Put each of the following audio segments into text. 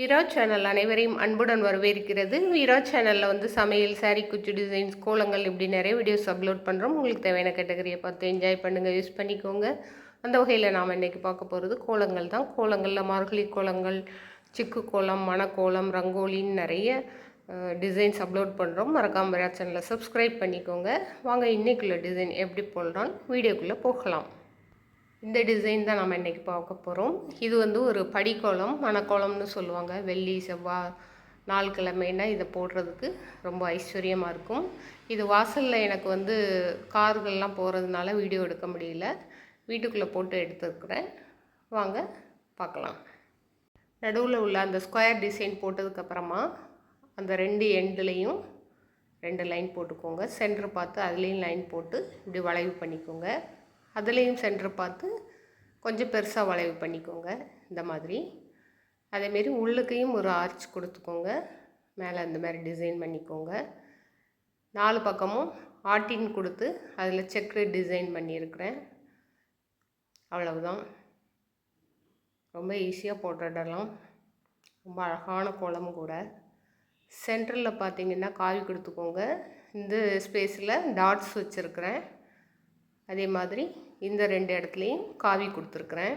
வீரா channel அனைவரையும் அன்புடன் வரவேற்கிறது. வீரா சேனலில் வந்து சமையல், சாரீ குச்சி டிசைன்ஸ், கோலங்கள் இப்படி நிறைய வீடியோஸ் அப்லோட் பண்ணுறோம். உங்களுக்கு தேவையான கேட்டகரியை பார்த்து என்ஜாய் பண்ணுங்கள், யூஸ் பண்ணிக்கோங்க. அந்த வகையில் நாம் இன்றைக்கி பார்க்க போகிறது கோலங்கள் தான். கோலங்களில் மார்கழி கோலங்கள், சிக்கு கோலம், மணக்கோலம், ரங்கோலின்னு நிறைய டிசைன்ஸ் அப்லோட் பண்ணுறோம். மறக்காம வீரா சேனலை சப்ஸ்கிரைப் பண்ணிக்கோங்க. வாங்க இன்றைக்குள்ள டிசைன் எப்படி போடலாம் வீடியோக்குள்ளே போகலாம். இந்த டிசைன் தான் நம்ம இன்றைக்கி பார்க்க போகிறோம். இது வந்து ஒரு படிக்கோலம், மணக்கோலம்னு சொல்லுவாங்க. வெள்ளி, செவ்வாய், நாள் கிழமைனா இதை போடுறதுக்கு ரொம்ப ஐஸ்வர்யமாக இருக்கும். இது வாசலில் எனக்கு வந்து கார்கள்லாம் போகிறதுனால வீடியோ எடுக்க முடியல. வீட்டுக்குள்ளே போட்டு எடுத்துருக்குறேன். வாங்க பார்க்கலாம். நடுவில் உள்ள அந்த ஸ்கொயர் டிசைன் போட்டதுக்கப்புறமா அந்த 2 எண்ட்லேயும் 2 லைன் போட்டுக்கோங்க. சென்டர் பார்த்து அதுலேயும் லைன் போட்டு இப்படி வளைவு பண்ணிக்கோங்க. அதுலேயும் சென்டர் பார்த்து கொஞ்சம் பெருசாக வளைவு பண்ணிக்கோங்க. இந்த மாதிரி அதேமாரி உள்ளுக்கையும் ஒரு ஆர்ச் கொடுத்துக்கோங்க. மேலே அந்த மாதிரி டிசைன் பண்ணிக்கோங்க. 4 பக்கமும் ஆட்டின் கொடுத்து அதில் செக்கு டிசைன் பண்ணியிருக்கிறேன். அவ்வளவுதான். ரொம்ப ஈஸியாக போட்டுடலாம். ரொம்ப அழகான கோலம் கூட. சென்டரில் பார்த்திங்கன்னா காவி கொடுத்துக்கோங்க. இந்த ஸ்பேஸில் டாட்ஸ் வச்சுருக்கிறேன். அதே மாதிரி இந்த 2 இடத்துலையும் காவி கொடுத்துருக்குறேன்.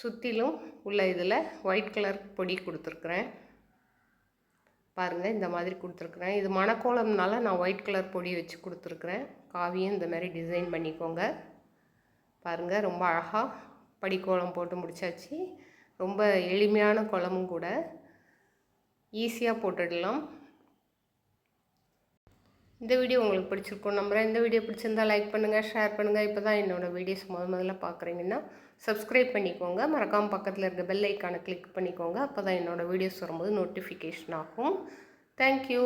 சுற்றிலும் உள்ள இதில் ஒயிட் கலர் பொடி கொடுத்துருக்குறேன். பாருங்கள், இந்த மாதிரி கொடுத்துருக்குறேன். இது மணக்கோலம்னால நான் ஒயிட் கலர் பொடி வச்சு கொடுத்துருக்குறேன். காவியும் இந்த மாதிரி டிசைன் பண்ணிக்கோங்க. பாருங்கள், ரொம்ப அழகாக படிக்கோலம் போட்டு முடிச்சாச்சு. ரொம்ப எளிமையான கோலமும் கூட, ஈஸியாக போட்டுடலாம். இந்த வீடியோ உங்களுக்கு பிடிச்சிருக்கும் நம்புகிறேன். இந்த வீடியோ பிடிச்சிருந்தால் லைக் பண்ணுங்கள், ஷேர் பண்ணுங்கள். இப்போ தான் என்னோடய வீடியோஸ் முதல்ல பார்க்குறீங்கன்னா சப்ஸ்கிரைப் பண்ணிக்கோங்க. மறக்காமல் பக்கத்தில் இருக்க பெல் ஐக்கானை கிளிக் பண்ணிக்கோங்க. அப்போ தான் என்னோடய வீடியோஸ் வரும்போது நோட்டிஃபிகேஷன் ஆகும். தேங்க்யூ.